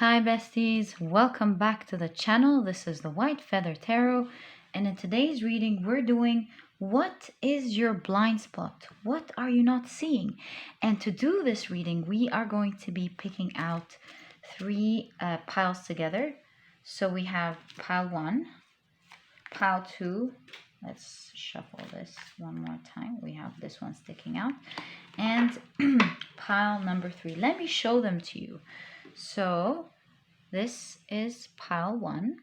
Hi besties, welcome back to the channel. This is the White Feather Tarot, and in today's reading we're doing what is your blind spot? What are you not seeing? And to do this reading we are going to be picking out three piles together. So we have pile 1, pile 2, let's shuffle this one more time. We have this one sticking out, and pile number 3. Let me show them to you. So this is pile 1.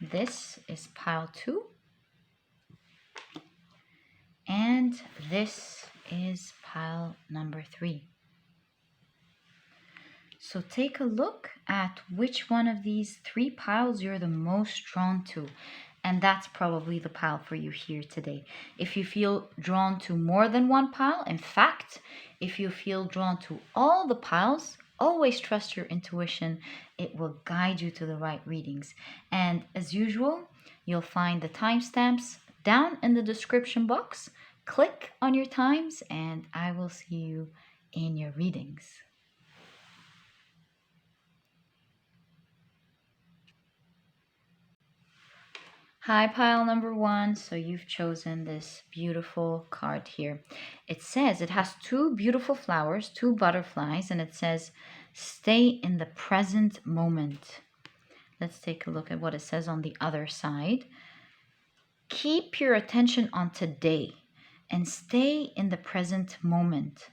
This is pile 2. And this is pile number 3. So take a look at which one of these three piles you're the most drawn to. And that's probably the pile for you here today. If you feel drawn to more than one pile, in fact, if you feel drawn to all the piles, always trust your intuition. It will guide you to the right readings. And as usual, you'll find the timestamps down in the description box. Click on your times and I will see you in your readings. Hi, pile number 1. So you've chosen this beautiful card here. It says it has two beautiful flowers, two butterflies, and it says, stay in the present moment. Let's take a look at what it says on the other side. Keep your attention on today and stay in the present moment.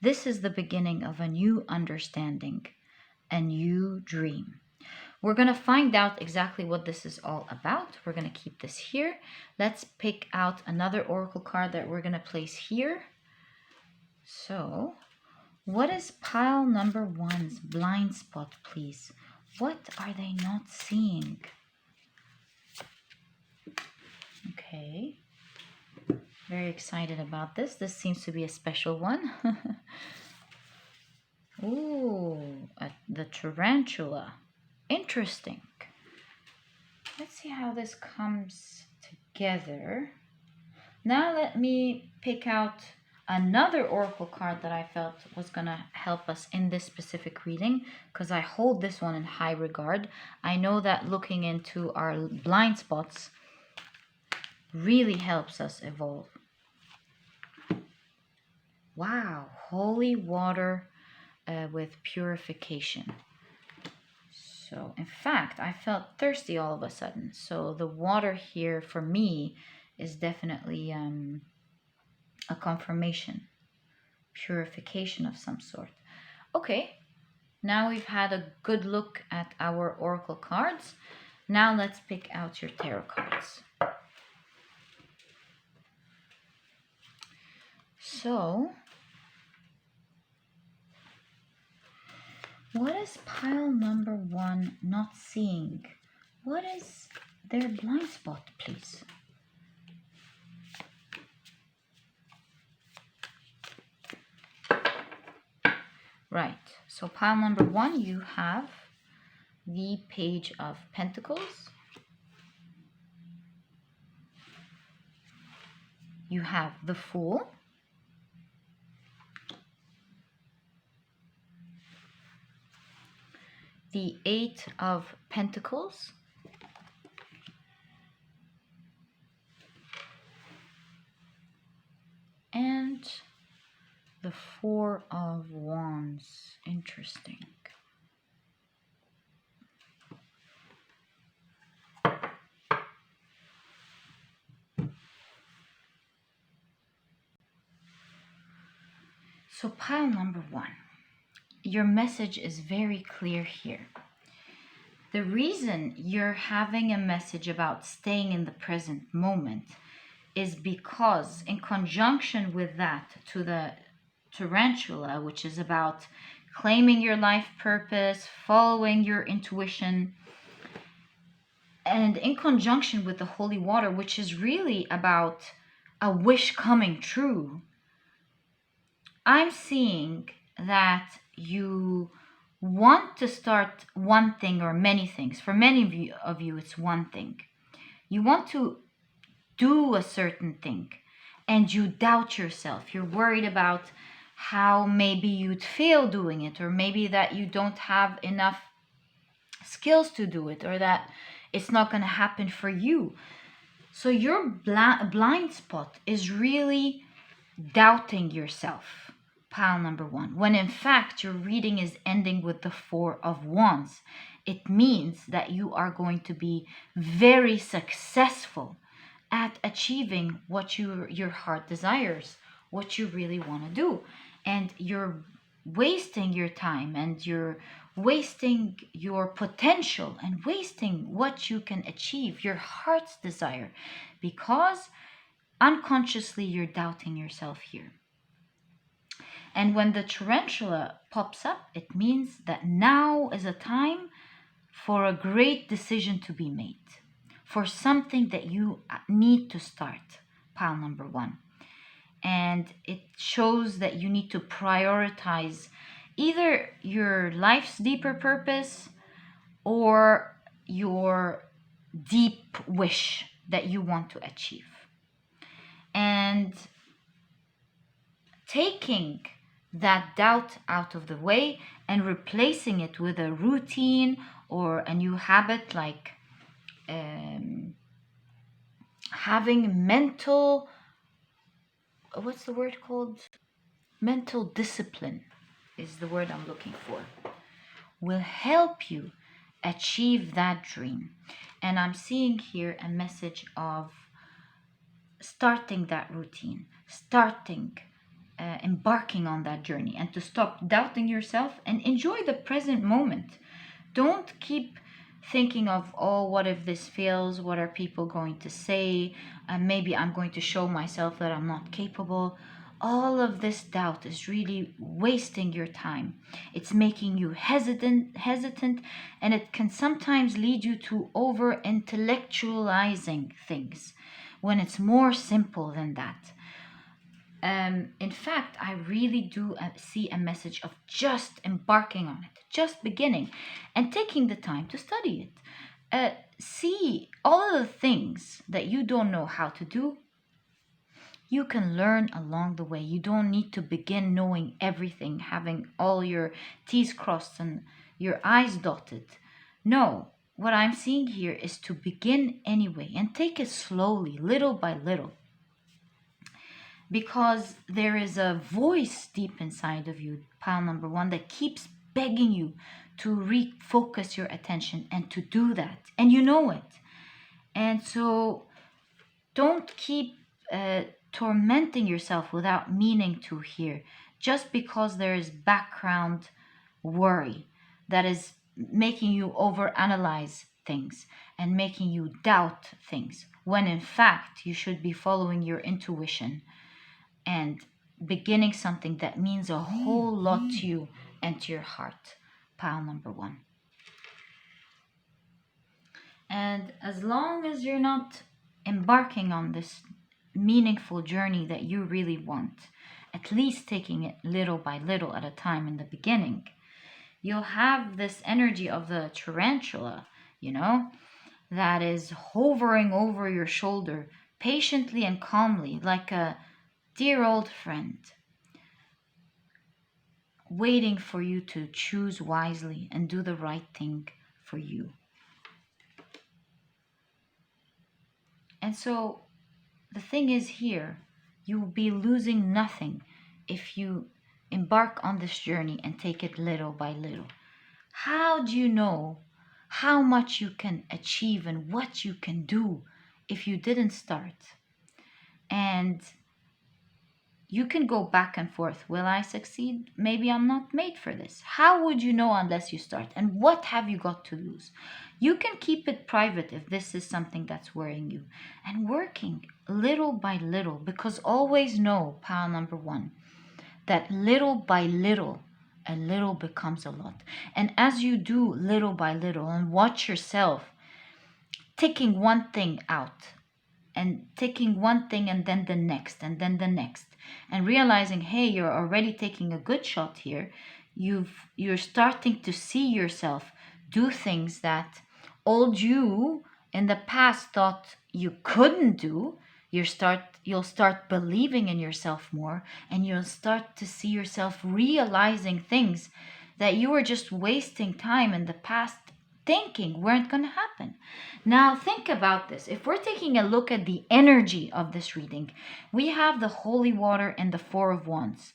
This is the beginning of a new understanding, a new dream. We're going to find out exactly what this is all about. We're going to keep this here. Let's pick out another oracle card that we're going to place here. So, what is pile number 1's blind spot, please? What are they not seeing? Okay. Very excited about this. This seems to be a special one. Ooh, the tarantula. Interesting. Let's see how this comes together. Now let me pick out another oracle card that I felt was going to help us in this specific reading, because I hold this one in high regard. I know that looking into our blind spots really helps us evolve. Wow, holy water with purification. So, in fact, I felt thirsty all of a sudden. So the water here for me is definitely a confirmation, purification of some sort. Okay, now we've had a good look at our oracle cards. Now let's pick out your tarot cards. So, what is pile number 1 not seeing? What is their blind spot, please? Right, so pile number 1, you have the Page of Pentacles. You have the Fool. The 8 of Pentacles. And the 4 of Wands. Interesting. So pile number 1. Your message is very clear here. The reason you're having a message about staying in the present moment is because in conjunction with that to the tarantula, which is about claiming your life purpose, following your intuition, and in conjunction with the holy water, which is really about a wish coming true, I'm seeing that you want to start one thing or many things. For many of you, it's one thing. You want to do a certain thing and you doubt yourself. You're worried about how maybe you'd fail doing it, or maybe that you don't have enough skills to do it, or that it's not going to happen for you. So your blind spot is really doubting yourself, pile number one, when in fact your reading is ending with the Four of Wands. It means that you are going to be very successful at achieving what your heart desires, what you really want to do. And you're wasting your time, and you're wasting your potential, and wasting what you can achieve, your heart's desire, because unconsciously you're doubting yourself here. And when the tarantula pops up, it means that now is a time for a great decision to be made, for something that you need to start, pile number one. And it shows that you need to prioritize either your life's deeper purpose or your deep wish that you want to achieve. And taking that doubt out of the way and replacing it with a routine or a new habit, like having mental, what's the word called? Mental discipline is the word I'm looking for, will help you achieve that dream. And I'm seeing here a message of starting that routine, embarking on that journey, and to stop doubting yourself and enjoy the present moment. Don't keep thinking of, oh, what if this fails? What are people going to say? Maybe I'm going to show myself that I'm not capable. All of this doubt is really wasting your time. It's making you hesitant, and it can sometimes lead you to over intellectualizing things when it's more simple than that. In fact, I really do see a message of just embarking on it, just beginning and taking the time to study it. See all of the things that you don't know how to do. You can learn along the way. You don't need to begin knowing everything, having all your T's crossed and your I's dotted. No, what I'm seeing here is to begin anyway and take it slowly, little by little. Because there is a voice deep inside of you, pile number one, that keeps begging you to refocus your attention and to do that. And you know it. And so don't keep tormenting yourself without meaning to here, just because there is background worry that is making you overanalyze things and making you doubt things, when in fact you should be following your intuition and beginning something that means a whole lot to you and to your heart, pile number one. And as long as you're not embarking on this meaningful journey that you really want, at least taking it little by little at a time in the beginning, you'll have this energy of the tarantula, that is hovering over your shoulder patiently and calmly, like a dear old friend, waiting for you to choose wisely and do the right thing for you. And so the thing is here, you will be losing nothing if you embark on this journey and take it little by little. How do you know how much you can achieve and what you can do if you didn't start? And you can go back and forth. Will I succeed? Maybe I'm not made for this. How would you know unless you start? And what have you got to lose? You can keep it private if this is something that's worrying you. And working little by little, because always know, pile number one, that little by little, a little becomes a lot. And as you do little by little and watch yourself taking one thing out, and taking one thing and then the next and then the next, and realizing, hey, you're already taking a good shot here. You're starting to see yourself do things that old you in the past thought you couldn't do. You'll start believing in yourself more, and you'll start to see yourself realizing things that you were just wasting time in the past thinking weren't going to happen. Now, think about this. If we're taking a look at the energy of this reading, we have the holy water and the Four of Wands,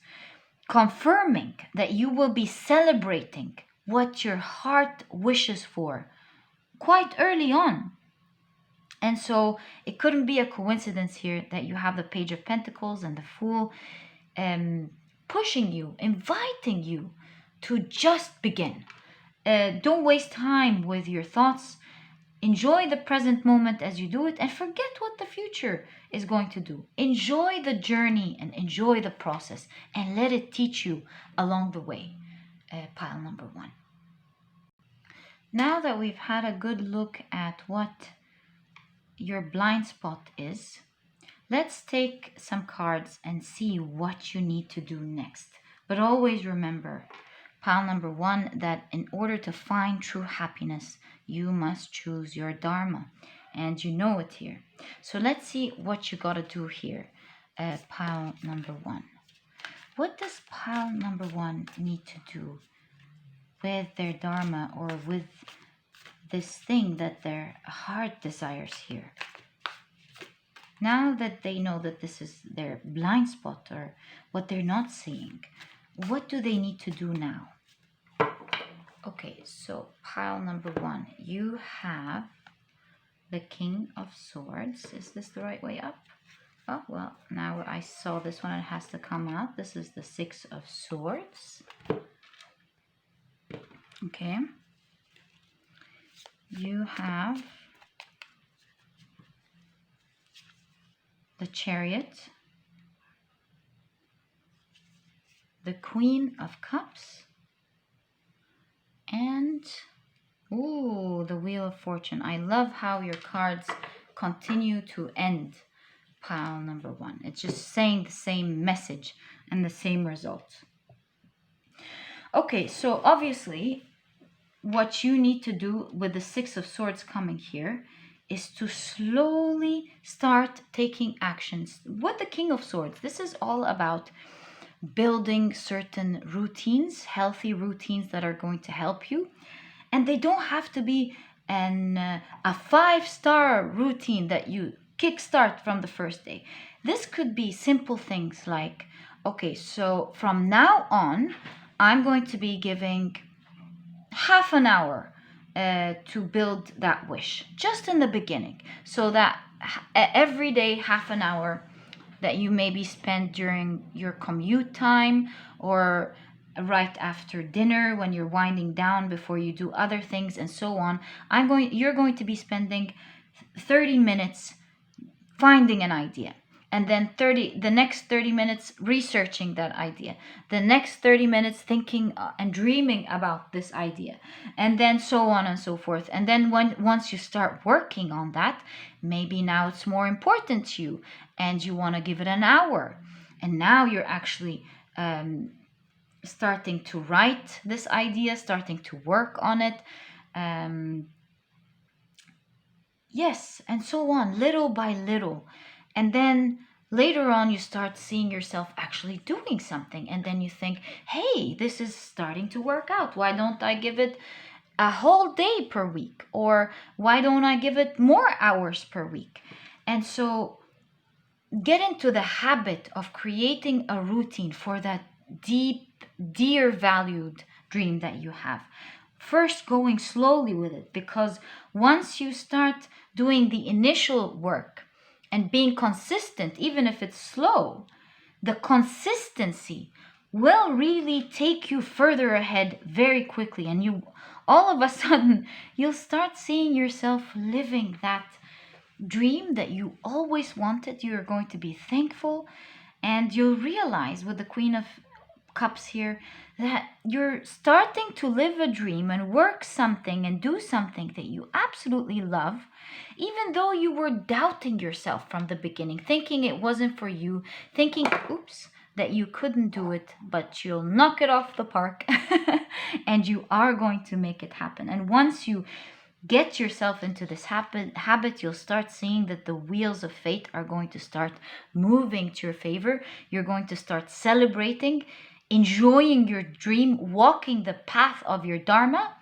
confirming that you will be celebrating what your heart wishes for quite early on. And so it couldn't be a coincidence here that you have the Page of Pentacles and the Fool pushing you, inviting you to just begin. Don't waste time with your thoughts. Enjoy the present moment as you do it, and forget what the future is going to do. Enjoy the journey and enjoy the process, and let it teach you along the way. Pile number 1. Now that we've had a good look at what your blind spot is, let's take some cards and see what you need to do next. But always remember, pile number 1, that in order to find true happiness, you must choose your dharma, and you know it here. So let's see what you got to do here. Pile number 1. What does pile number 1 need to do with their dharma, or with this thing that their heart desires here? Now that they know that this is their blind spot, or what they're not seeing, what do they need to do now? Okay, so pile number 1, you have the King of Swords. Is this the right way up? Oh, well, now I saw this one, it has to come out. This is the Six of Swords. Okay. You have the Chariot, the Queen of Cups, and the Wheel of Fortune. I love how your cards continue to end pile number 1. It's just saying the same message and the same result. Okay, so obviously what you need to do with the Six of Swords coming here is to slowly start taking actions. With the King of Swords, this is all about building certain routines, healthy routines that are going to help you. And they don't have to be a 5-star routine that you kickstart from the first day. This could be simple things like, okay, so from now on, I'm going to be giving half an hour to build that wish, just in the beginning. So that every day, half an hour that you maybe spend during your commute time, or right after dinner when you're winding down before you do other things, and so on. You're going to be spending 30 minutes finding an idea, and then the next 30 minutes researching that idea, the next 30 minutes thinking and dreaming about this idea, and then so on and so forth. And then once you start working on that, maybe now it's more important to you and you want to give it an hour, and now you're actually starting to write this idea, starting to work on it. Yes, and so on, little by little. And then later on, you start seeing yourself actually doing something. And then you think, hey, this is starting to work out. Why don't I give it a whole day per week? Or why don't I give it more hours per week? And so get into the habit of creating a routine for that deep, dear, valued dream that you have. First, going slowly with it, because once you start doing the initial work and being consistent, even if it's slow, the consistency will really take you further ahead very quickly. And you, all of a sudden, you'll start seeing yourself living that dream that you always wanted. You're going to be thankful, and you'll realize with the Queen of Cups here that you're starting to live a dream and work something and do something that you absolutely love, even though you were doubting yourself from the beginning, thinking it wasn't for you, thinking that you couldn't do it. But you'll knock it off the park and you are going to make it happen. And once you get yourself into this habit, you'll start seeing that the wheels of fate are going to start moving to your favor. You're going to start celebrating, enjoying your dream, walking the path of your dharma.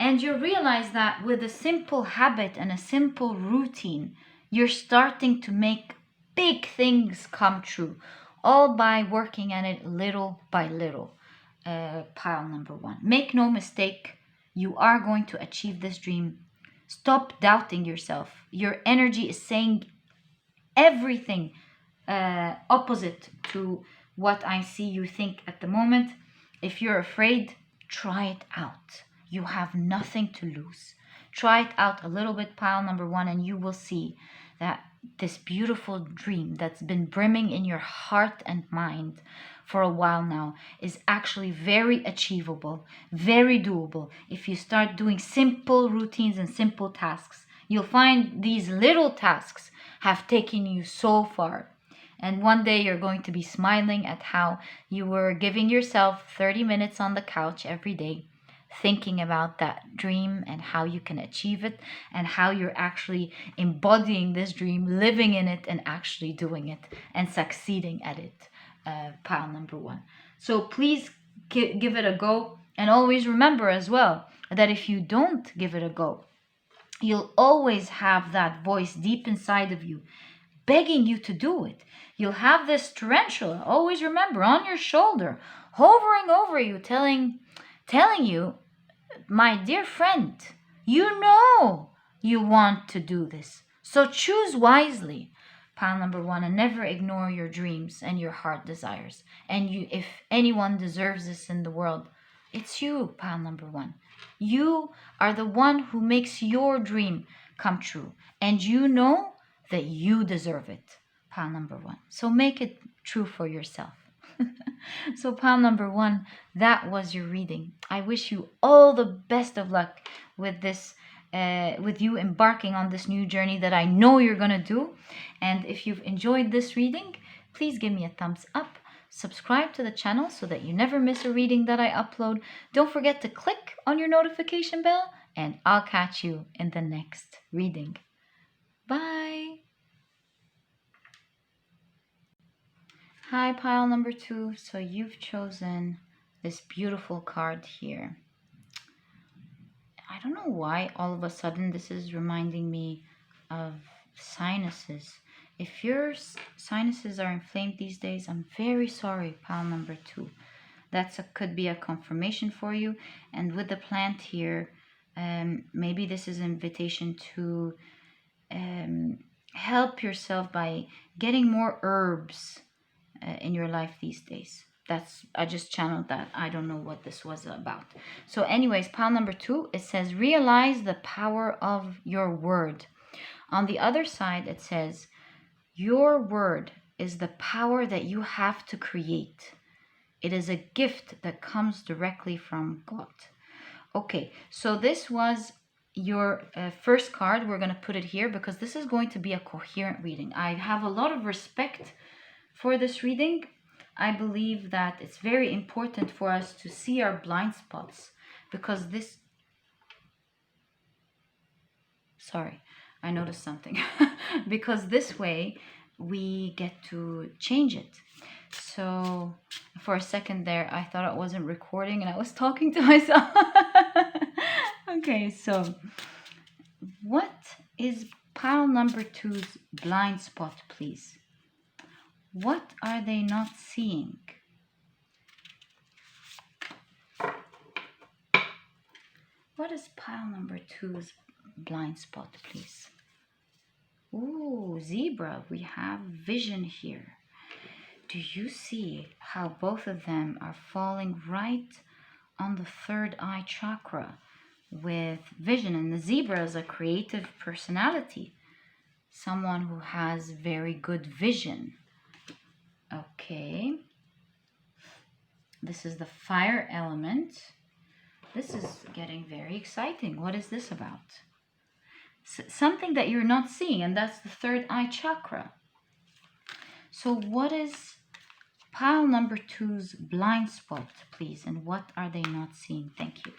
And you realize that with a simple habit and a simple routine, you're starting to make big things come true, all by working at it little by little. Pile number one. Make no mistake, you are going to achieve this dream. Stop doubting yourself. Your energy is saying everything opposite to what I see you think at the moment. If you're afraid, try it out. You have nothing to lose. Try it out a little bit, pile number one, and you will see that this beautiful dream that's been brimming in your heart and mind for a while now is actually very achievable, very doable. If you start doing simple routines and simple tasks, you'll find these little tasks have taken you so far. And one day you're going to be smiling at how you were giving yourself 30 minutes on the couch every day, thinking about that dream and how you can achieve it, and how you're actually embodying this dream, living in it, and actually doing it and succeeding at it. Pile number one. So please give it a go. And always remember as well that if you don't give it a go, you'll always have that voice deep inside of you begging you to do it. You'll have this tarantula, always remember, on your shoulder, hovering over you, telling you, my dear friend, you know you want to do this. So choose wisely. Pile number one, and never ignore your dreams and your heart desires. And if anyone deserves this in the world, it's you, pile number one. You are the one who makes your dream come true. And you know that you deserve it, pile number one. So make it true for yourself. So pile number one, that was your reading. I wish you all the best of luck with this, with you embarking on this new journey that I know you're gonna do. And if you've enjoyed this reading, please give me a thumbs up. Subscribe to the channel so that you never miss a reading that I upload. Don't forget to click on your notification bell, and I'll catch you in the next reading. Bye. Hi, pile number two. So you've chosen this beautiful card here. I don't know why all of a sudden this is reminding me of sinuses. If your sinuses are inflamed these days, I'm very sorry, pile number two. Could be a confirmation for you. And with the plant here, maybe this is an invitation to help yourself by getting more herbs in your life these days. I just channeled that. I don't know what this was about. So anyways, pile number two, it says, realize the power of your word. On the other side, it says, your word is the power that you have to create. It is a gift that comes directly from God. Okay, so this was your first card. We're going to put it here because this is going to be a coherent reading. I have a lot of respect for this reading. I believe that it's very important for us to see our blind spots, because this... Sorry, I noticed something. Because this way we get to change it. So for a second there, I thought I wasn't recording and I was talking to myself. Okay, so what is pile number two's blind spot, please? What are they not seeing? What is pile number two's blind spot, please? Ooh, zebra, we have vision here. Do you see how both of them are falling right on the third eye chakra with vision? And the zebra is a creative personality, someone who has very good vision. Okay, this is the fire element. This is getting very exciting. What is this about? Something that you're not seeing, and that's the third eye chakra. So what is pile number two's blind spot, please? And what are they not seeing? Thank you.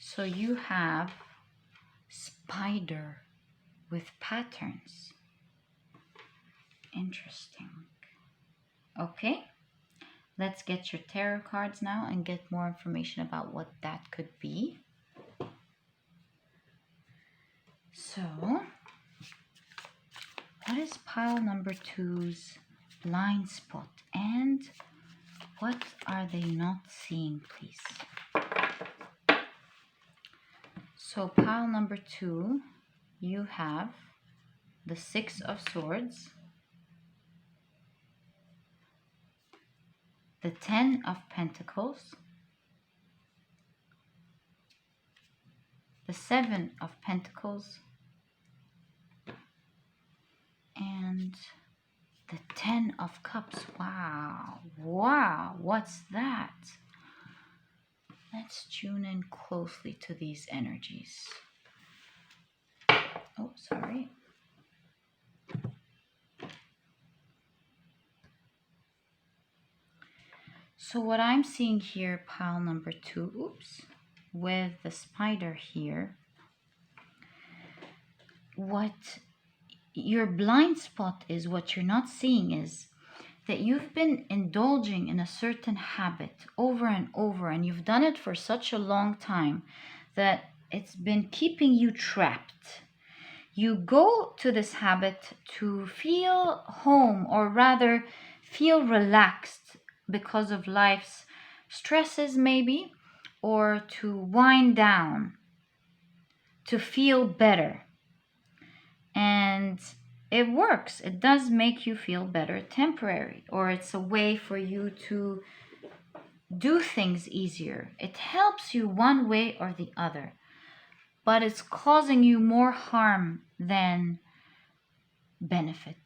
So you have spider with patterns. Interesting. Okay, let's get your tarot cards now and get more information about what that could be. So, what is pile number 2's blind spot, and what are they not seeing, please? So pile number 2, you have the 6 of Swords, the 10 of Pentacles, the 7 of Pentacles, and the 10 of Cups. Wow, wow, what's that? Let's tune in closely to these energies. Oh, sorry. So what I'm seeing here, pile number 2, oops, with the spider here, what your blind spot is, what you're not seeing is that you've been indulging in a certain habit over and over, and you've done it for such a long time that it's been keeping you trapped. You go to this habit to feel home, or rather feel relaxed because of life's stresses maybe, or to wind down, to feel better. And it works. It does make you feel better temporary, or it's a way for you to do things easier. It helps you one way or the other, but it's causing you more harm than benefit.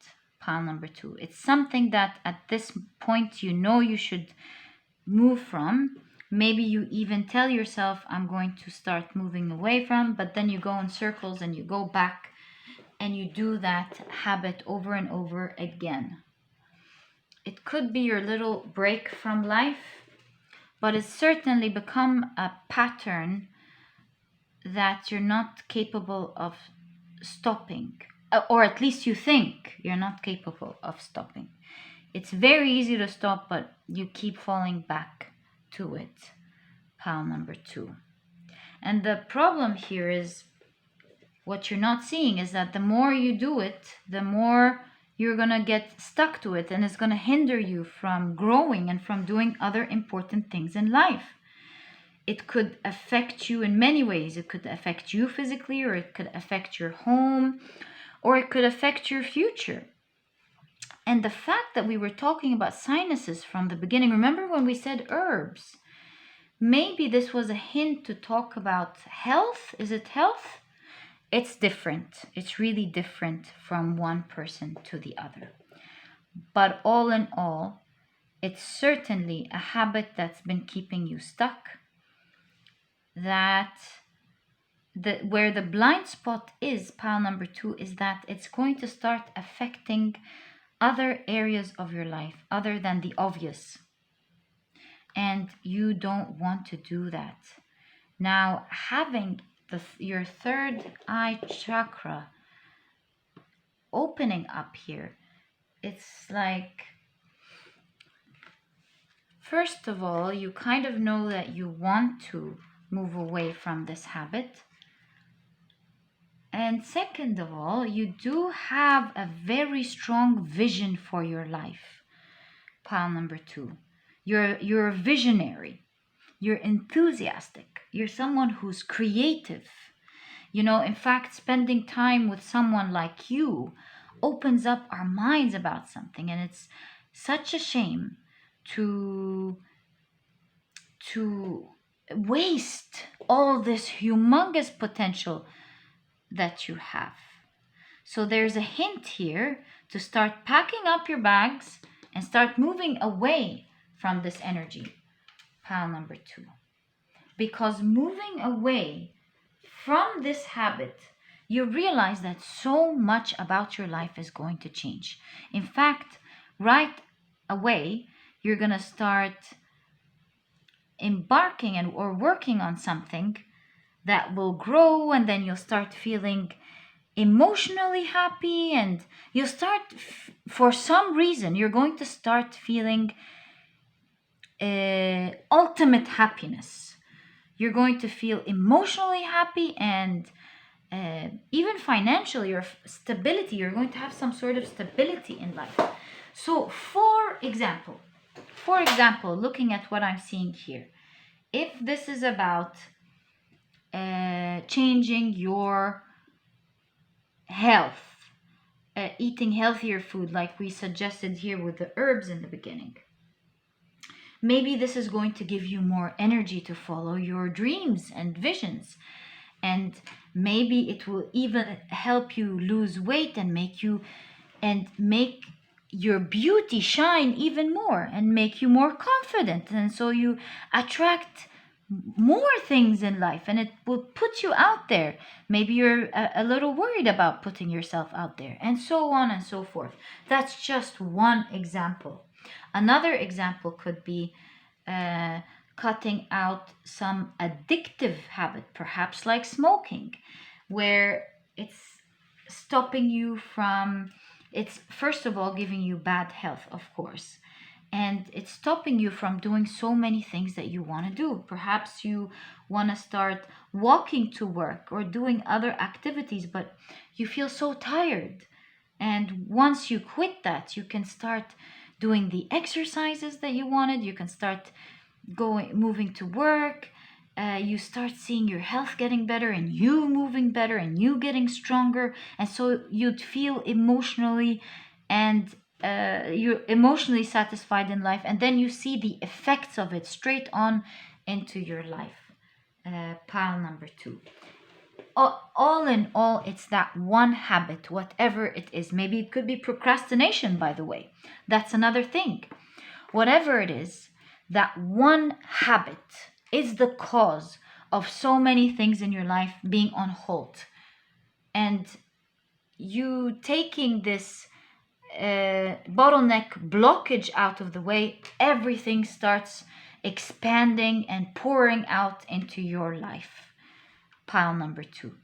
Pile number 2. It's something that at this point you know you should move from. Maybe you even tell yourself, I'm going to start moving away from, but then you go in circles and you go back and you do that habit over and over again. It could be your little break from life, but it's certainly become a pattern that you're not capable of stopping, or at least you think you're not capable of stopping. It's very easy to stop, but you keep falling back to it. Pile number 2. And the problem here is, what you're not seeing is that the more you do it, the more you're going to get stuck to it, and it's going to hinder you from growing and from doing other important things in life. It could affect you in many ways. It could affect you physically, or it could affect your home, or it could affect your future. And the fact that we were talking about sinuses from the beginning, remember when we said herbs? Maybe this was a hint to talk about health. Is it health? It's different. It's really different from one person to the other. But all in all, it's certainly a habit that's been keeping you stuck. Where the blind spot is, pile number 2, is that it's going to start affecting other areas of your life other than the obvious. And you don't want to do that. Now, having your third eye chakra opening up here, it's like, first of all, you kind of know that you want to move away from this habit. And second of all, you do have a very strong vision for your life. Pile number 2. You're a visionary. You're enthusiastic. You're someone who's creative. You know, in fact, spending time with someone like you opens up our minds about something. And it's such a shame to waste all this humongous potential that you have. So there's a hint here to start packing up your bags and start moving away from this energy. Pile number 2. Because moving away from this habit, you realize that so much about your life is going to change. In fact, right away, you're going to start embarking or working on something that will grow, and then you'll start feeling emotionally happy, and you'll start, for some reason, you're going to start feeling ultimate happiness. You're going to feel emotionally happy, and even financially, or stability. You're going to have some sort of stability in life. So, for example, looking at what I'm seeing here, if this is about changing your health, eating healthier food, like we suggested here with the herbs in the beginning, maybe this is going to give you more energy to follow your dreams and visions. And maybe it will even help you lose weight and make your beauty shine even more and make you more confident. And so you attract more things in life, and it will put you out there. Maybe you're a little worried about putting yourself out there, and so on and so forth. That's just one example. Another example could be cutting out some addictive habit, perhaps like smoking, where it's stopping you from, it's first of all giving you bad health, of course, and it's stopping you from doing so many things that you want to do. Perhaps you want to start walking to work or doing other activities, but you feel so tired. And once you quit that, you can start doing the exercises that you wanted. You can start moving to work. You start seeing your health getting better, and you moving better, and you getting stronger. And so you'd feel emotionally, and you're emotionally satisfied in life, and then you see the effects of it straight on into your life. Pile number 2. All in all, it's that one habit, whatever it is. Maybe it could be procrastination, by the way. That's another thing. Whatever it is, that one habit is the cause of so many things in your life being on hold. And you taking this bottleneck blockage out of the way, everything starts expanding and pouring out into your life. Pile number 2.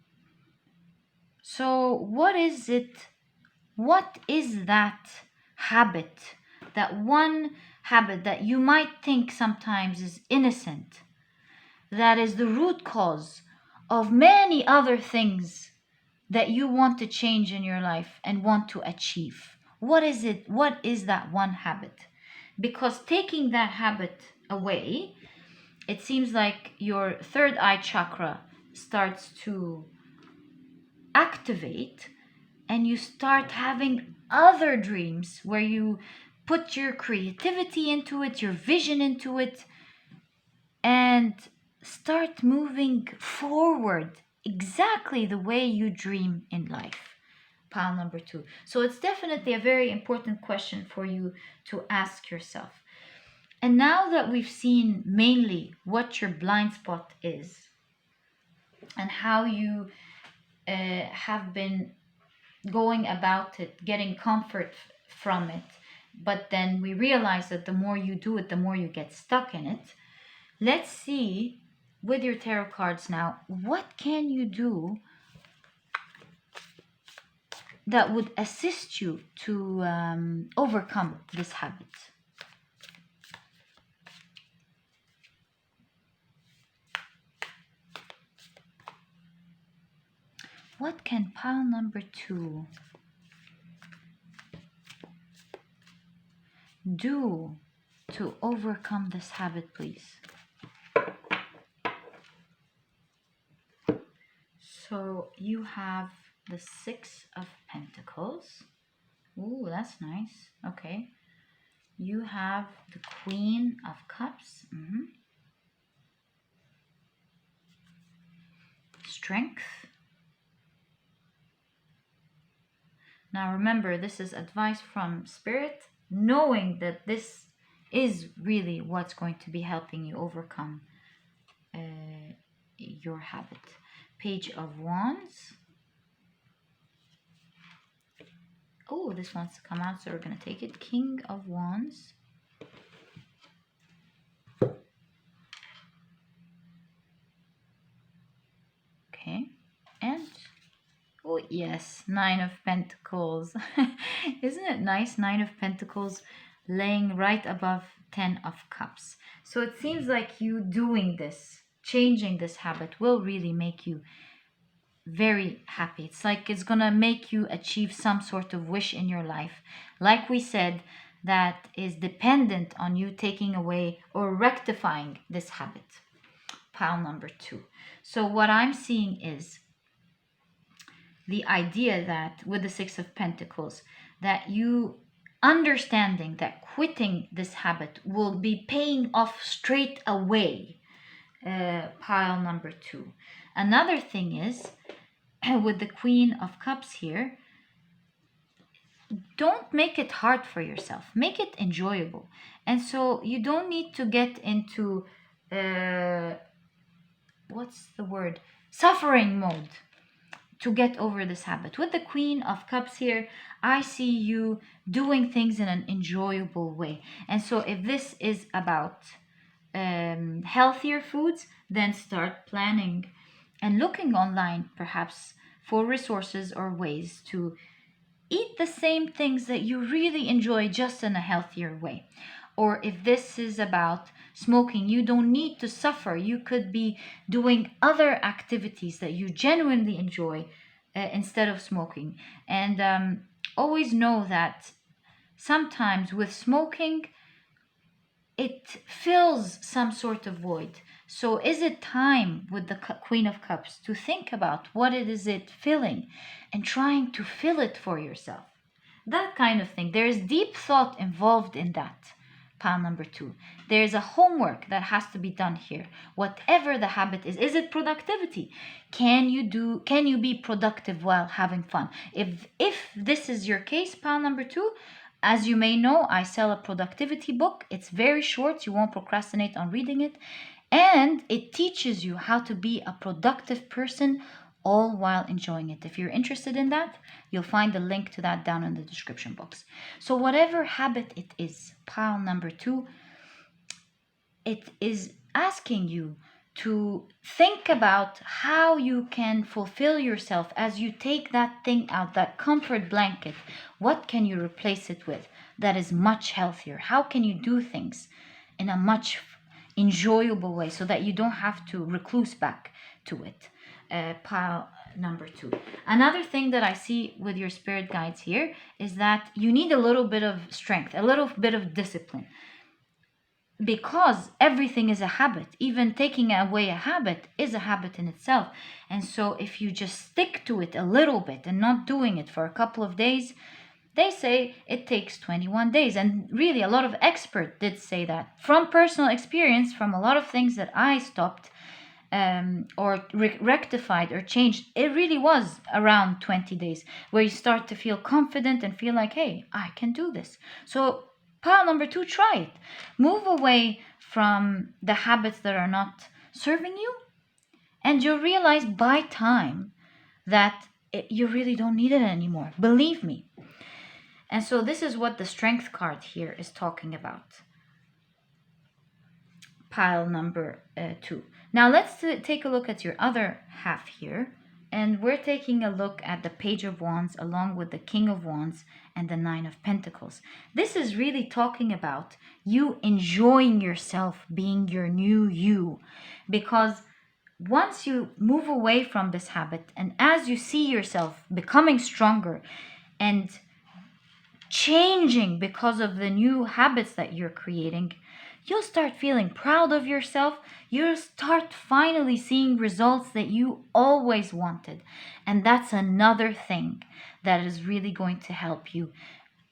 So what is it? What is that habit? That one habit that you might think sometimes is innocent, that is the root cause of many other things that you want to change in your life and want to achieve. What is it? What is that one habit? Because taking that habit away, it seems like your third eye chakra starts to activate, and you start having other dreams where you put your creativity into it, your vision into it, and start moving forward exactly the way you dream in life. Pile number 2. So it's definitely a very important question for you to ask yourself. And now that we've seen mainly what your blind spot is and how you have been going about it, getting comfort from it, but then we realize that the more you do it, the more you get stuck in it. Let's see with your tarot cards now, what can you do that would assist you to overcome this habit? What can pile number 2 do to overcome this habit, please? So you have the 6 of Pentacles. Ooh, that's nice. Okay. You have the Queen of Cups. Strength. Now remember, this is advice from Spirit, knowing that this is really what's going to be helping you overcome your habit. Page of Wands. Oh, this wants to come out, so we're going to take it. King of Wands. Yes, Nine of Pentacles. Isn't it nice? Nine of Pentacles laying right above Ten of Cups. So it seems like you doing this, changing this habit will really make you very happy. It's like it's gonna make you achieve some sort of wish in your life. Like we said, that is dependent on you taking away or rectifying this habit. Pile number 2. So what I'm seeing is the idea that with the Six of Pentacles, that you understanding that quitting this habit will be paying off straight away. Pile number 2. Another thing is with the Queen of Cups here, don't make it hard for yourself. Make it enjoyable. And so you don't need to get into what's the word? Suffering mode to get over this habit. With the Queen of Cups here, I see you doing things in an enjoyable way. And so if this is about healthier foods, then start planning and looking online perhaps for resources or ways to eat the same things that you really enjoy just in a healthier way. Or if this is about smoking, you don't need to suffer. You could be doing other activities that you genuinely enjoy instead of smoking. And always know that sometimes with smoking, it fills some sort of void. So is it time with the Queen of Cups to think about what it is it filling and trying to fill it for yourself? That kind of thing. There is deep thought involved in that. Pile number 2. There is a homework that has to be done here. Whatever the habit is it productivity? Can you be productive while having fun? If this is your case, pile number 2, as you may know, I sell a productivity book. It's very short. You won't procrastinate on reading it. And it teaches you how to be a productive person all while enjoying it. If you're interested in that, you'll find the link to that down in the description box. So whatever habit it is, pile number 2, it is asking you to think about how you can fulfill yourself as you take that thing out, that comfort blanket. What can you replace it with that is much healthier? How can you do things in a much enjoyable way so that you don't have to recluse back to it? Pile number 2. Another thing that I see with your spirit guides here is that you need a little bit of strength, a little bit of discipline, because everything is a habit. Even taking away a habit is a habit in itself. And so if you just stick to it a little bit and not doing it for a couple of days, they say it takes 21 days. And really, a lot of experts did say that. From personal experience, from a lot of things that I stopped or rectified or changed, it really was around 20 days where you start to feel confident and feel like, hey, I can do this. So pile number 2, try it. Move away from the habits that are not serving you, and you'll realize by time that you really don't need it anymore. Believe me. And so this is what the Strength card here is talking about. Pile number 2. Now let's take a look at your other half here. And we're taking a look at the Page of Wands along with the King of Wands and the Nine of Pentacles. This is really talking about you enjoying yourself, being your new you. Because once you move away from this habit, and as you see yourself becoming stronger and changing because of the new habits that you're creating, you'll start feeling proud of yourself. You'll start finally seeing results that you always wanted. And that's another thing that is really going to help you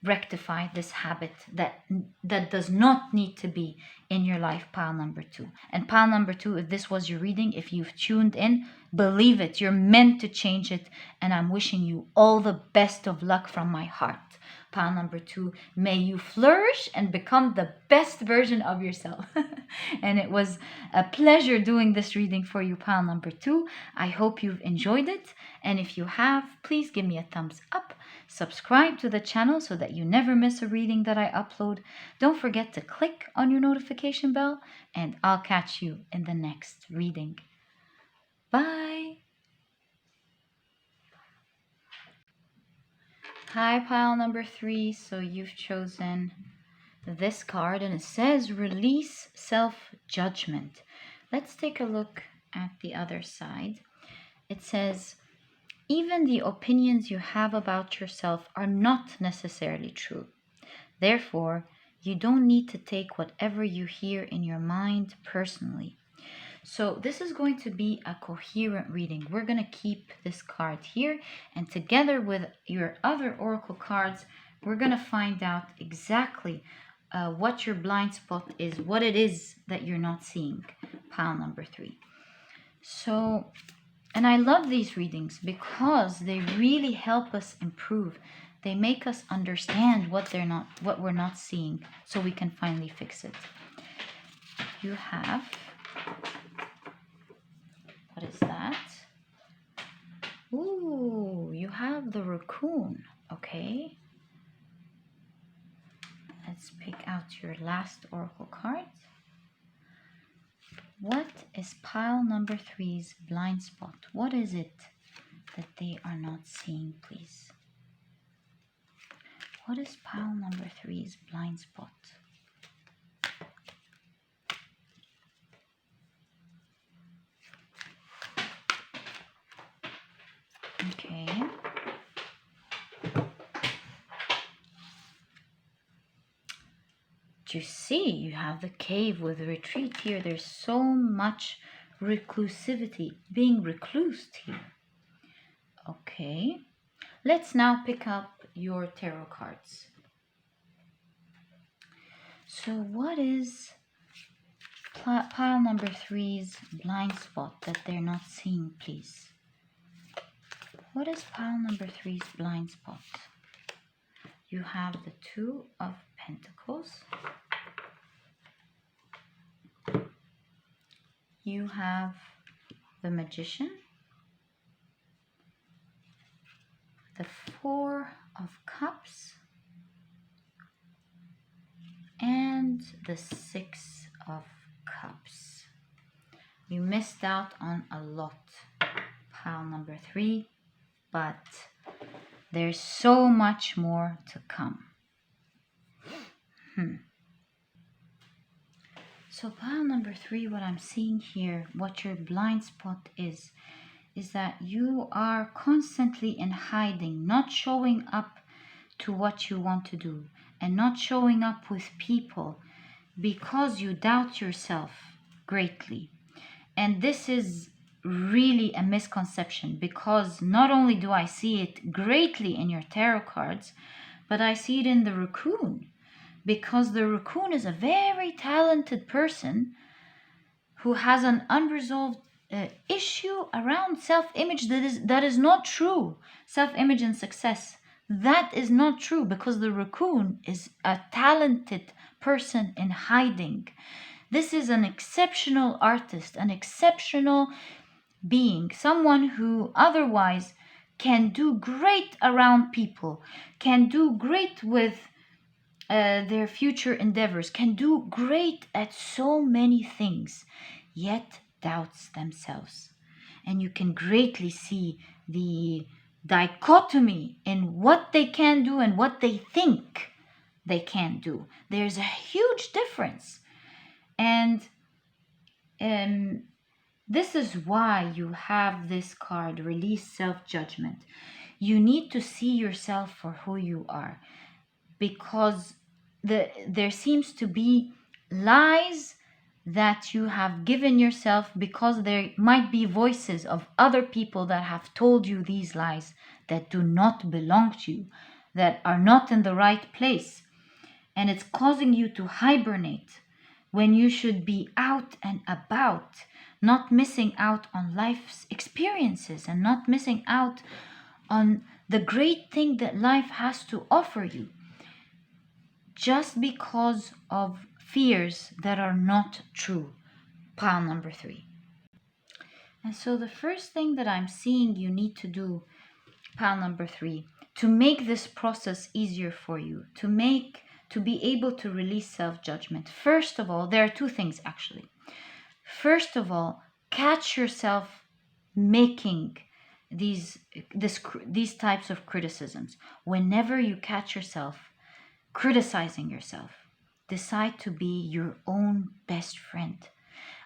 rectify this habit that does not need to be in your life. Pile number 2. And pile number 2, if this was your reading, if you've tuned in, believe it, you're meant to change it. And I'm wishing you all the best of luck from my heart. Pile number 2, may you flourish and become the best version of yourself. And it was a pleasure doing this reading for you, pile number 2. I hope you've enjoyed it. And if you have, please give me a thumbs up. Subscribe to the channel so that you never miss a reading that I upload. Don't forget to click on your notification bell, and I'll catch you in the next reading. Bye. Hi, pile number 3. So you've chosen this card and it says release self-judgment. Let's take a look at the other side. It says, even the opinions you have about yourself are not necessarily true. Therefore, you don't need to take whatever you hear in your mind personally. So this is going to be a coherent reading. We're going to keep this card here, and together with your other oracle cards, we're going to find out exactly what your blind spot is, what it is that you're not seeing, pile number 3. So, and I love these readings because they really help us improve. They make us understand what we're not seeing, so we can finally fix it. You have, what is that? Ooh, you have the raccoon. Okay. Let's pick out your last oracle card. What is pile number 3's blind spot? What is it that they are not seeing, please? What is pile number 3's blind spot? Okay. You see, you have the cave with retreat here. There's so much reclusivity, being reclused here. Okay. Let's now pick up your tarot cards. So what is pile number 3's blind spot that they're not seeing, please? What is pile number 3's blind spot? You have the 2 of Pentacles. You have the Magician. The 4 of Cups. And the 6 of Cups. You missed out on a lot, pile number 3, but there's so much more to come. So pile number 3, what I'm seeing here, what your blind spot is that you are constantly in hiding, not showing up to what you want to do, and not showing up with people because you doubt yourself greatly. And this is really a misconception, because not only do I see it greatly in your tarot cards, but I see it in the raccoon, because the raccoon is a very talented person who has an unresolved issue around self-image that is not true. Self-image and success, that is not true, because the raccoon is a talented person in hiding. This is an exceptional artist, an exceptional being, someone who otherwise can do great around people, can do great with their future endeavors, can do great at so many things, yet doubts themselves. And you can greatly see the dichotomy in what they can do and what they think they can do. There's a huge difference. And this is why you have this card, release self-judgment. You need to see yourself for who you are, because there seems to be lies that you have given yourself, because there might be voices of other people that have told you these lies that do not belong to you, that are not in the right place. And it's causing you to hibernate when you should be out and about, not missing out on life's experiences and not missing out on the great thing that life has to offer you, just because of fears that are not true, pile number 3. And so the first thing that I'm seeing you need to do, pile number 3, to make this process easier for you, to be able to release self-judgment. First of all, there are 2 things actually. First of all, catch yourself making these types of criticisms. Whenever you catch yourself criticizing yourself, decide to be your own best friend.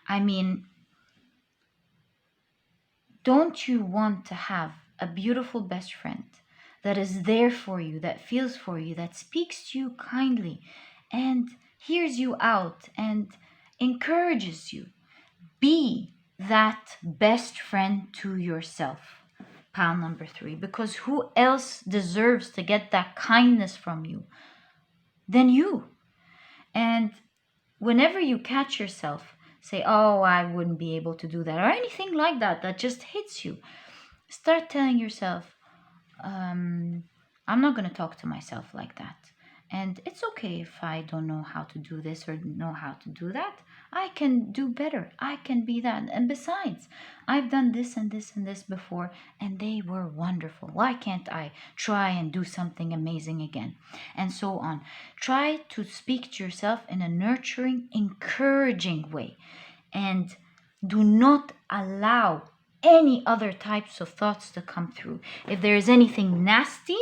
I mean, don't you want to have a beautiful best friend that is there for you, that feels for you, that speaks to you kindly and hears you out and encourages you? Be that best friend to yourself. Pile number 3, because who else deserves to get that kindness from you than you? And whenever you catch yourself say, oh, I wouldn't be able to do that, or anything like that, that just hits you, start telling yourself, I'm not going to talk to myself like that. And it's okay if I don't know how to do this or know how to do that. I can do better. I can be that. And besides, I've done this and this and this before, and they were wonderful. Why can't I try and do something amazing again? And so on. Try to speak to yourself in a nurturing, encouraging way. And do not allow any other types of thoughts to come through. If there is anything nasty,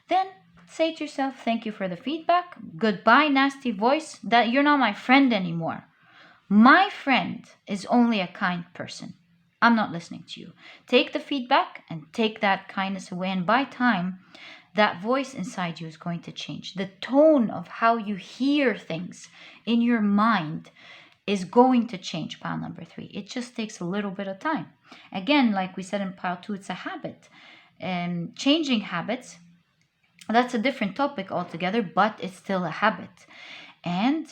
then say to yourself, thank you for the feedback. Goodbye, nasty voice. That you're not my friend anymore. My friend is only a kind person. I'm not listening to you. Take the feedback and take that kindness away. And by time, that voice inside you is going to change. The tone of how you hear things in your mind is going to change. Pile number 3. It just takes a little bit of time. Again, like we said in pile 2, it's a habit. Changing habits, that's a different topic altogether, but it's still a habit. And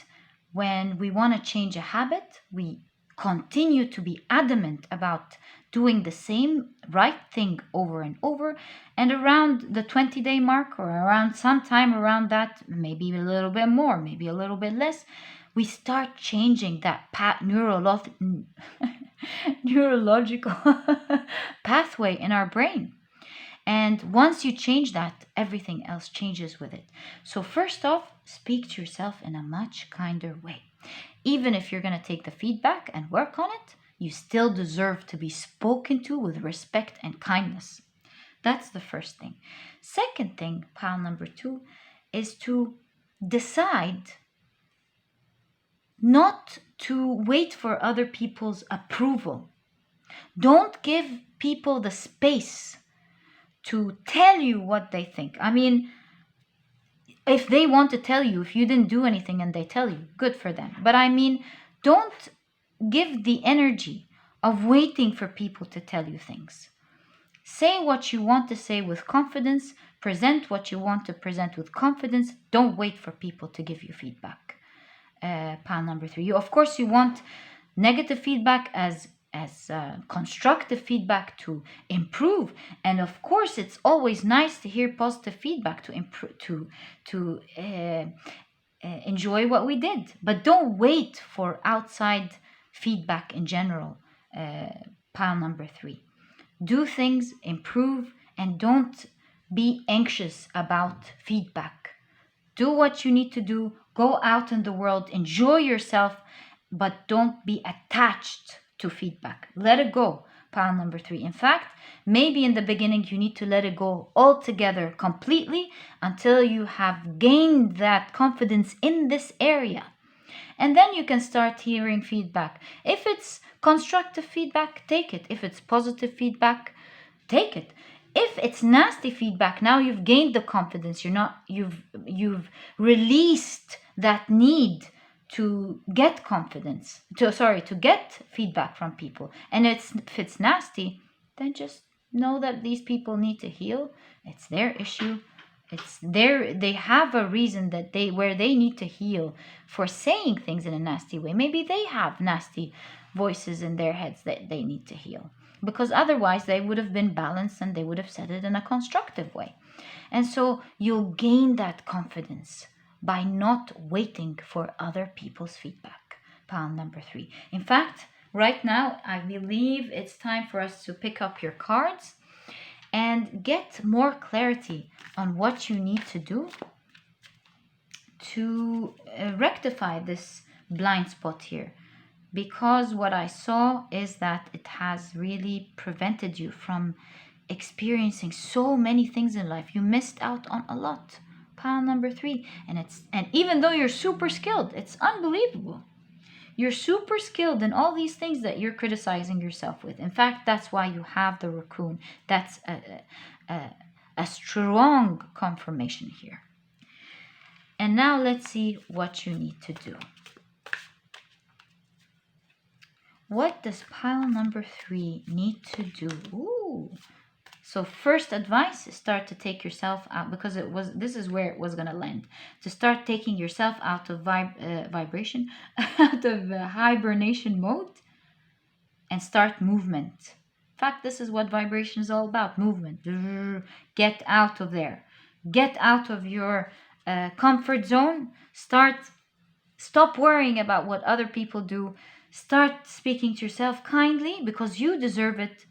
when we want to change a habit, we continue to be adamant about doing the same right thing over and over. And around the 20-day mark, or around sometime around that, maybe a little bit more, maybe a little bit less, we start changing that neurological pathway in our brain. And once you change that, everything else changes with it. So first off, speak to yourself in a much kinder way. Even if you're going to take the feedback and work on it, you still deserve to be spoken to with respect and kindness. That's the first thing. Second thing, pile number 2, is to decide not to wait for other people's approval. Don't give people the space to tell you what they think. I mean, if they want to tell you, if you didn't do anything and they tell you, good for them. But I mean, don't give the energy of waiting for people to tell you things. Say what you want to say with confidence. Present what you want to present with confidence. Don't wait for people to give you feedback. Pile number 3. Of course, you want negative feedback as constructive feedback to improve, and of course it's always nice to hear positive feedback to improve, to enjoy what we did, but don't wait for outside feedback in general. Pile number 3. Do things, improve, and don't be anxious about feedback. Do what you need to do. Go out in the world, enjoy yourself, but don't be attached to feedback. Let it go. Pile number 3. In fact, maybe in the beginning you need to let it go altogether, completely, until you have gained that confidence in this area. And then you can start hearing feedback. If it's constructive feedback, take it. If it's positive feedback, take it. If it's nasty feedback, now you've gained the confidence. You've released that need to get to get feedback from people. And if it's nasty, then just know that these people need to heal. It's their issue. They have a reason where they need to heal for saying things in a nasty way. Maybe they have nasty voices in their heads that they need to heal, because otherwise they would have been balanced and they would have said it in a constructive way. And so you'll gain that confidence by not waiting for other people's feedback. Pile number 3. In fact, right now, I believe it's time for us to pick up your cards and get more clarity on what you need to do to rectify this blind spot here. Because what I saw is that it has really prevented you from experiencing so many things in life. You missed out on a lot. Pile number 3. And even though you're super skilled, it's unbelievable. You're super skilled in all these things that you're criticizing yourself with. In fact, that's why you have the raccoon. That's a strong confirmation here. And now let's see what you need to do. What does pile number 3 need to do? Ooh. So first advice is start to take yourself out, because this is where it was going to land. To start taking yourself out of vibration, out of hibernation mode, and start movement. In fact, this is what vibration is all about, movement. Get out of there. Get out of your comfort zone. Stop worrying about what other people do. Start speaking to yourself kindly, because you deserve it.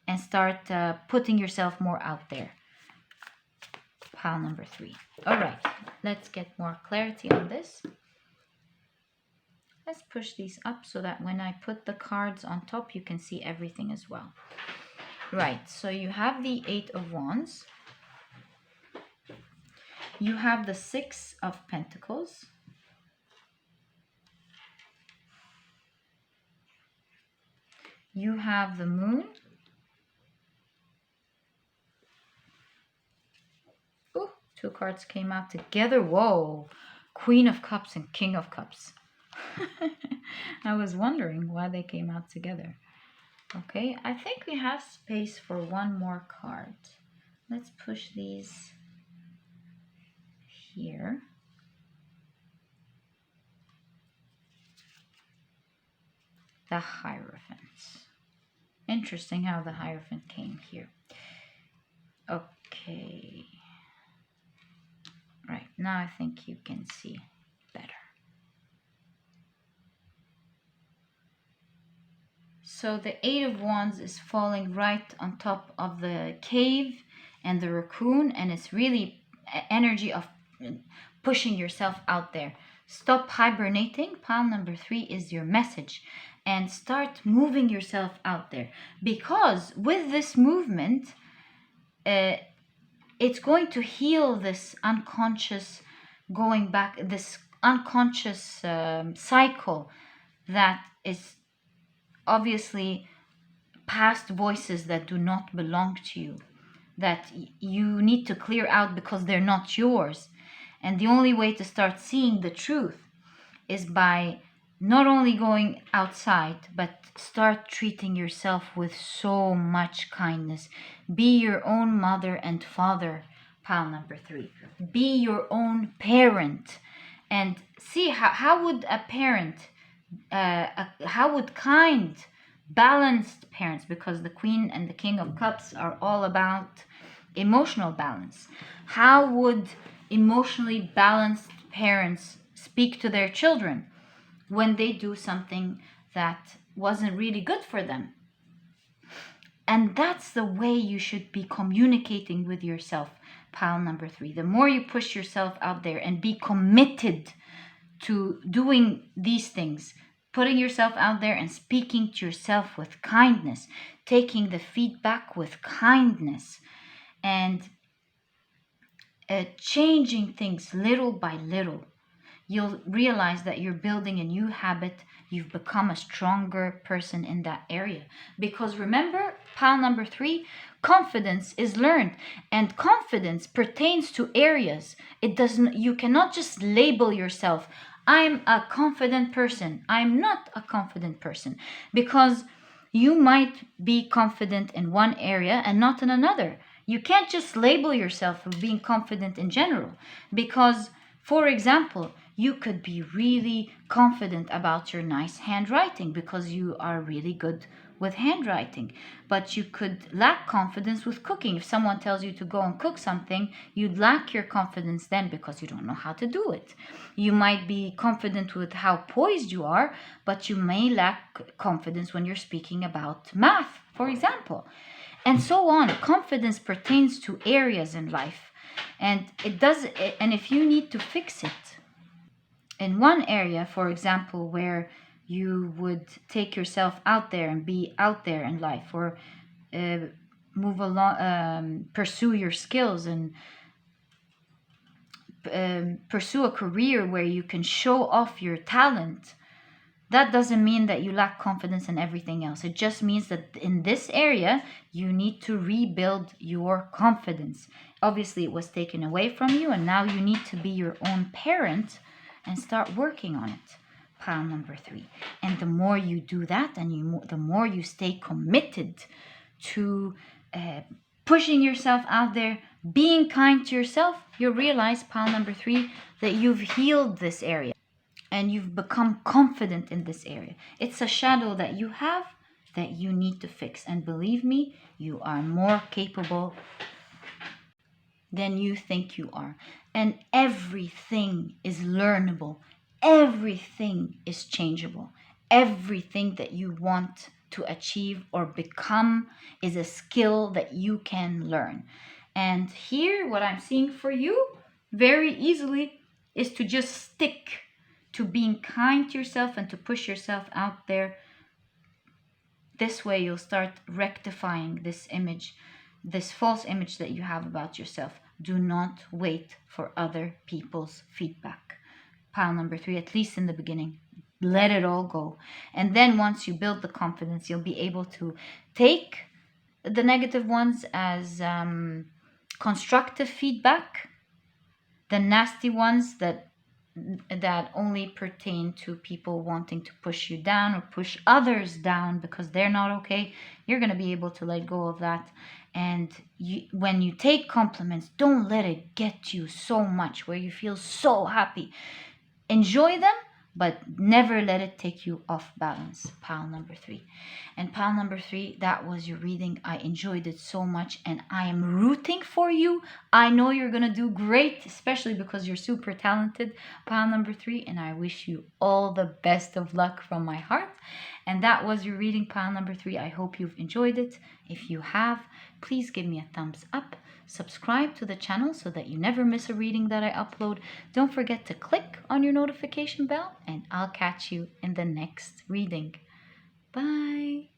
And start putting yourself more out there. Pile number 3. All right, let's get more clarity on this. Let's push these up so that when I put the cards on top, you can see everything as well. Right, so you have the 8 of Wands. You have the 6 of Pentacles. You have the Moon. 2 cards came out together. Whoa. Queen of Cups and King of Cups. I was wondering why they came out together. Okay, I think we have space for one more card. Let's push these here. The Hierophant. Interesting how the Hierophant came here. Okay. Right, now I think you can see better. So the 8 of Wands is falling right on top of the cave and the raccoon, and it's really energy of pushing yourself out there. Stop hibernating. Pile number 3 is your message, and start moving yourself out there, because with this movement, it's going to heal this unconscious this unconscious cycle that is obviously past voices that do not belong to you, that you need to clear out because they're not yours. And the only way to start seeing the truth is by not only going outside, but start treating yourself with so much kindness. Be your own mother and father, pile number 3. Be your own parent, and see how would a parent, how would kind, balanced parents, because the Queen and the King of Cups are all about emotional balance. How would emotionally balanced parents speak to their children when they do something that wasn't really good for them? And that's the way you should be communicating with yourself, pile number 3. The more you push yourself out there and be committed to doing these things, putting yourself out there and speaking to yourself with kindness, taking the feedback with kindness, and changing things little by little, you'll realize that you're building a new habit. You've become a stronger person in that area. Because remember, pile number 3, confidence is learned, and confidence pertains to areas. You cannot just label yourself, I'm a confident person, I'm not a confident person, because you might be confident in one area and not in another. You can't just label yourself with being confident in general, because, for example, you could be really confident about your nice handwriting because you are really good with handwriting, but you could lack confidence with cooking. If someone tells you to go and cook something, you'd lack your confidence then because you don't know how to do it. You might be confident with how poised you are, but you may lack confidence when you're speaking about math, for example, and so on. Confidence pertains to areas in life, and if you need to fix it in one area, for example, where you would take yourself out there and be out there in life, or move along, pursue your skills, and pursue a career where you can show off your talent, that doesn't mean that you lack confidence in everything else. It just means that in this area, you need to rebuild your confidence. Obviously, it was taken away from you, and now you need to be your own parent and start working on it. Pile number 3. And the more you do that, and the more you stay committed to pushing yourself out there, being kind to yourself, you'll realize, pile number 3, that you've healed this area. And you've become confident in this area. It's a shadow that you have that you need to fix. And believe me, you are more capable than you think you are. And everything is learnable. Everything is changeable. Everything that you want to achieve or become is a skill that you can learn. And here, what I'm seeing for you very easily is to just stick to being kind to yourself and to push yourself out there. This way you'll start rectifying this image, this false image that you have about yourself. Do not wait for other people's feedback. Pile number 3, at least in the beginning, let it all go. And then once you build the confidence, you'll be able to take the negative ones as constructive feedback, the nasty ones that only pertain to people wanting to push you down or push others down because they're not okay. You're going to be able to let go of that. And when you take compliments, don't let it get you so much where you feel so happy. Enjoy them, but never let it take you off balance. Pile number 3. And pile number 3, that was your reading. I enjoyed it so much, and I am rooting for you. I know you're going to do great, especially because you're super talented. Pile number 3, and I wish you all the best of luck from my heart. And that was your reading, pile number 3. I hope you've enjoyed it. If you have, please give me a thumbs up. Subscribe to the channel so that you never miss a reading that I upload. Don't forget to click on your notification bell, and I'll catch you in the next reading. Bye.